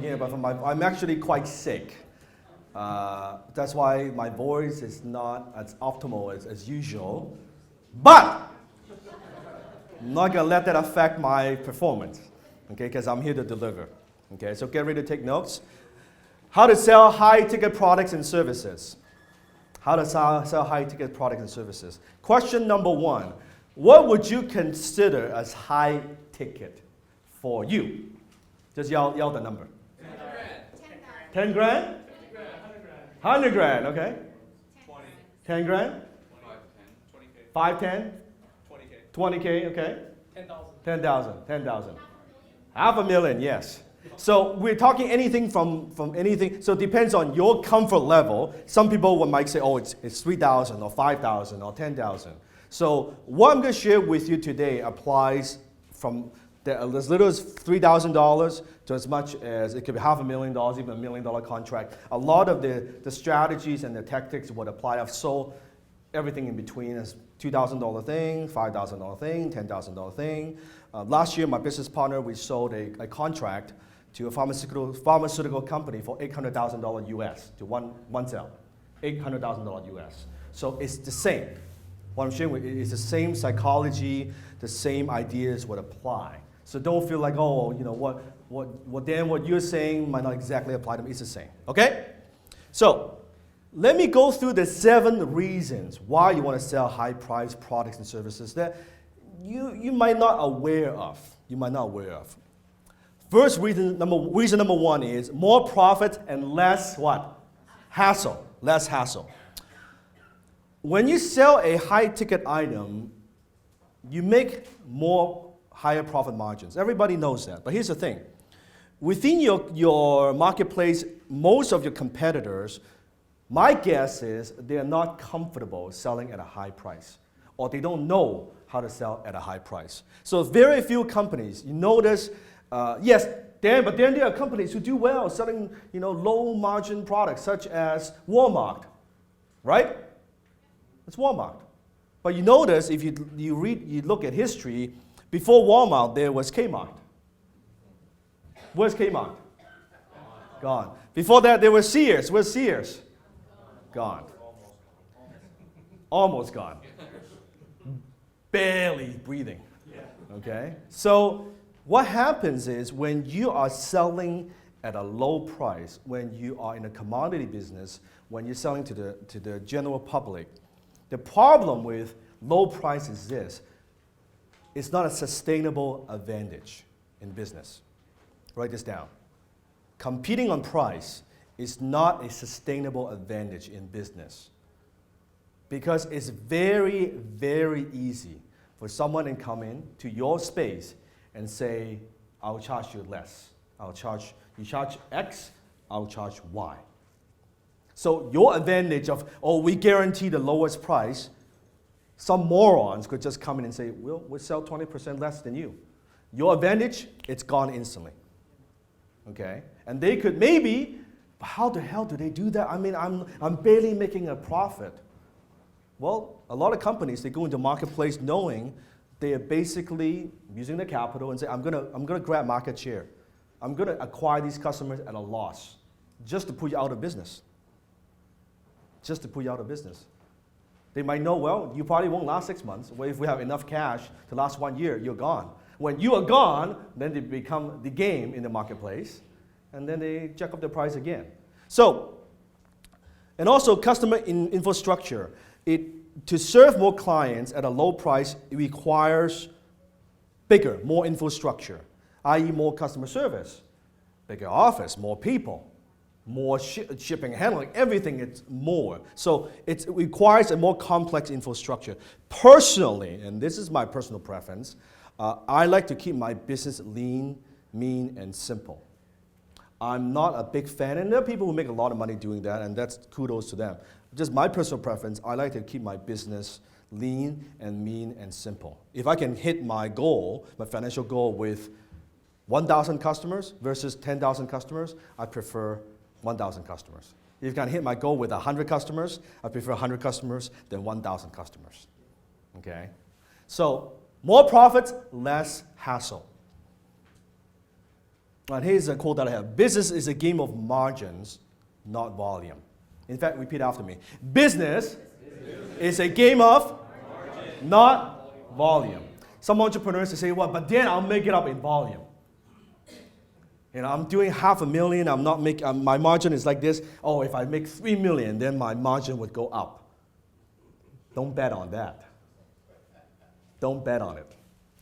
beginning, but I'm actually quite sick. That's why my voice is not as optimal as usual. But I'm not going to let that affect my performance, okay, because I'm here to deliver. Okay, so get ready to take notes. How to sell high-ticket products and services. How to sell high-ticket products and services. Question number 1. What would you consider as high-ticket for you? Just yell the number. 10 grand. 10 grand? 100 grand, okay. 20. 10 grand? 5, 10? 20K. 20K, okay. 10,000. 10,000. $500,000, yes. So we're talking anything from anything. So it depends on your comfort level. Some people might say, oh, it's 3,000 or 5,000 or 10,000. So what I'm going to share with you today applies from as little as $3,000 to as much as it could be $500,000, even $1 million contract. A lot of the strategies and the tactics would apply. I've sold everything in between as $2,000 thing, $5,000 thing, $10,000 thing. Last year, my business partner, we sold a contract to a pharmaceutical company for $800,000 US to one sale, $800,000 US. So it's the same. What I'm sharing with you is the same psychology, the same ideas would apply. So don't feel like, oh, you know, what you're saying might not exactly apply to me. It's the same, okay? So let me go through the 7 reasons why you want to sell high-priced products and services that you might not aware of. You might not aware of. First reason number 1 is more profit and less what? Hassle. Less hassle. When you sell a high-ticket item, you make higher profit margins. Everybody knows that. But here's the thing. Within your marketplace, most of your competitors, my guess is they're not comfortable selling at a high price, or they don't know how to sell at a high price. So very few companies, you notice, yes, but then there are companies who do well selling, low margin products such as Walmart, right? It's Walmart. But you notice if you look at history, before Walmart there was Kmart. Where's Kmart? Gone. Before that there was Sears. Where's Sears? Gone. Almost gone. Barely breathing. Okay? So what happens is when you are selling at a low price, when you are in a commodity business, when you're selling to the general public, the problem with low price is this. It's not a sustainable advantage in business. Write this down. Competing on price is not a sustainable advantage in business because it's very, very easy for someone to come in to your space and say, I'll charge you less. You charge X, I'll charge Y. So your advantage of, we guarantee the lowest price, some morons could just come in and say, we'll sell 20% less than you. Your advantage, it's gone instantly. Okay? And they could maybe, but how the hell do they do that? I mean, I'm barely making a profit. Well, a lot of companies, they go into marketplace knowing they are basically using their capital and say, I'm gonna grab market share. I'm gonna acquire these customers at a loss just to put you out of business. Just to put you out of business. They might know, well, you probably won't last 6 months. Well, if we have enough cash to last 1 year, you're gone. When you are gone, then they become the game in the marketplace, and then they jack up the price again. So, and also customer infrastructure. To serve more clients at a low price, it requires more infrastructure, i.e. more customer service, bigger office, more people, more shipping and handling, everything is more. So it requires a more complex infrastructure. Personally, and this is my personal preference, I like to keep my business lean, mean, and simple. I'm not a big fan, and there are people who make a lot of money doing that, and that's kudos to them. Just my personal preference, I like to keep my business lean and mean and simple. If I can hit my goal, my financial goal with 1,000 customers versus 10,000 customers, I prefer 1,000 customers. If I can hit my goal with 100 customers, I prefer 100 customers than 1,000 customers. Okay? So, more profits, less hassle. And here's a quote that I have. Business is a game of margins, not volume. In fact, repeat after me. Business is a game of not volume. Some entrepreneurs say, well, but then I'll make it up in volume. I'm doing $500,000, I'm not making, my margin is like this. Oh, if I make $3 million, then my margin would go up. Don't bet on that. Don't bet on it.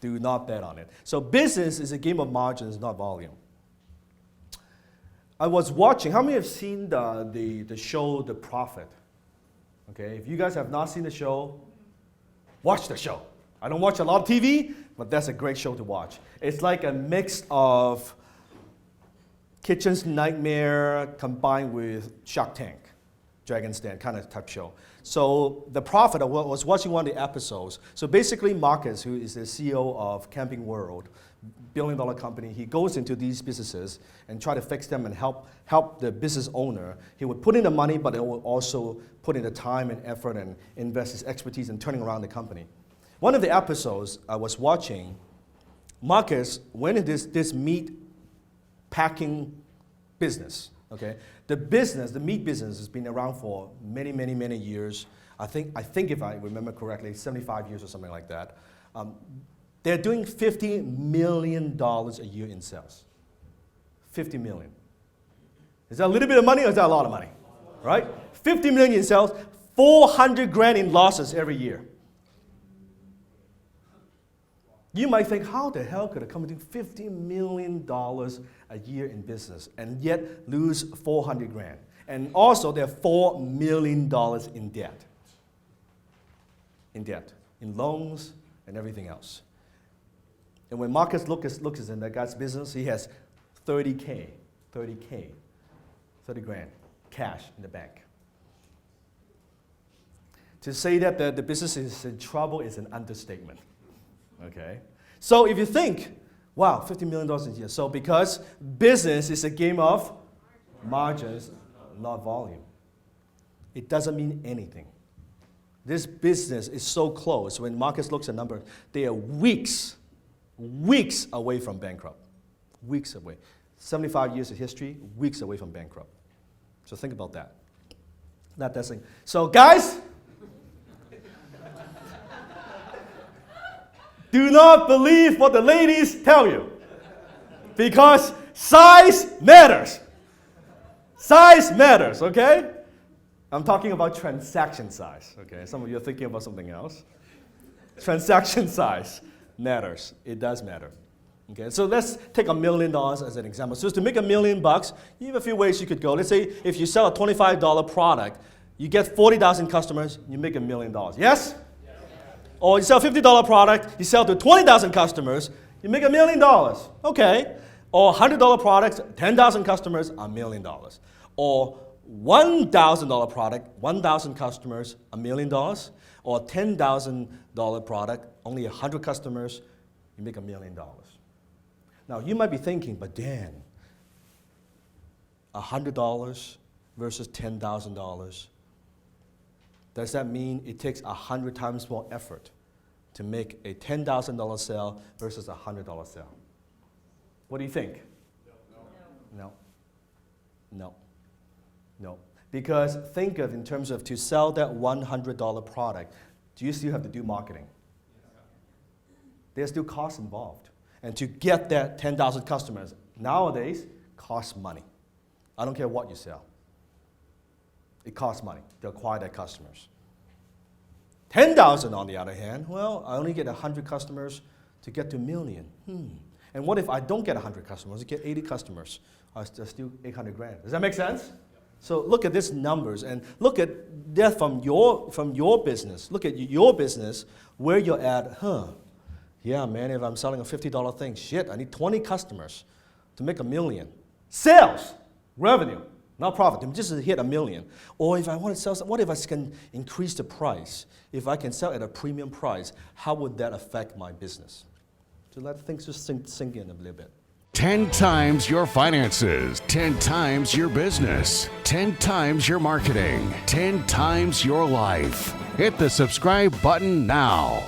Do not bet on it. So business is a game of margins, not volume. I was watching, how many have seen the show The Prophet? Okay, if you guys have not seen the show, watch the show. I don't watch a lot of TV, but that's a great show to watch. It's like a mix of Kitchen's Nightmare combined with Shark Tank, Dragon's Den kind of type show. So The Prophet, I was watching one of the episodes. So basically Marcus, who is the CEO of Camping World, billion-dollar company, he goes into these businesses and try to fix them and help the business owner. He would put in the money, but he would also put in the time and effort and invest his expertise in turning around the company. One of the episodes I was watching, Marcus went into this meat packing business. Okay, the meat business has been around for many, many, many years. I think if I remember correctly, 75 years or something like that. They're doing $50 million a year in sales. 50 million. Is that a little bit of money or is that a lot of money? Right? 50 million in sales, 400 grand in losses every year. You might think, how the hell could a company do $50 million a year in business and yet lose 400 grand? And also, they're $4 million in debt. In loans and everything else. And when Marcus looks in that guy's business, he has 30 grand cash in the bank. To say that the business is in trouble is an understatement. Okay? So if you think, wow, $50 million a year. So because business is a game of margins, not volume, it doesn't mean anything. This business is so close. When Marcus looks at numbers, they are weeks away from bankrupt. Weeks away. 75 years of history, weeks away from bankrupt. So think about that. Not that thing. So guys, do not believe what the ladies tell you. Because size matters. Size matters, okay? I'm talking about transaction size, okay? Some of you are thinking about something else. Transaction size matters. It does matter. Okay, so let's take $1 million as an example. So to make $1 million, you have a few ways you could go. Let's say if you sell a $25 product, you get 40,000 customers, you make $1 million. Yes? Or you sell a $50 product, you sell to 20,000 customers, you make $1 million. Okay. Or $100 products, 10,000 customers, $1 million. Or $1,000 product, 1,000 customers, $1 million. Or $10,000 product, only 100 customers, you make $1 million. Now you might be thinking, but Dan, $100 versus $10,000. Does that mean it takes 100 times more effort to make a $10,000 sale versus a $100 sale? What do you think? No. Because think of in terms of to sell that $100 product, do you still have to do marketing? There's still costs involved. And to get that 10,000 customers, nowadays, costs money. I don't care what you sell. It costs money to acquire their customers. 10,000 on the other hand, well, I only get 100 customers to get to $1 million. And what if I don't get 100 customers, I get 80 customers? I still 800 grand. Does that make sense? So look at these numbers and look at that from your business. Look at your business, where you're at. Yeah, man, if I'm selling a $50 thing, shit, I need 20 customers to make $1 million. Sales, revenue. Not profit, just to hit $1 million. Or if I want to sell, what if I can increase the price? If I can sell at a premium price, how would that affect my business? So let things just sink in a little bit. 10 times your finances, 10 times your business, 10 times your marketing, 10 times your life. Hit the subscribe button now.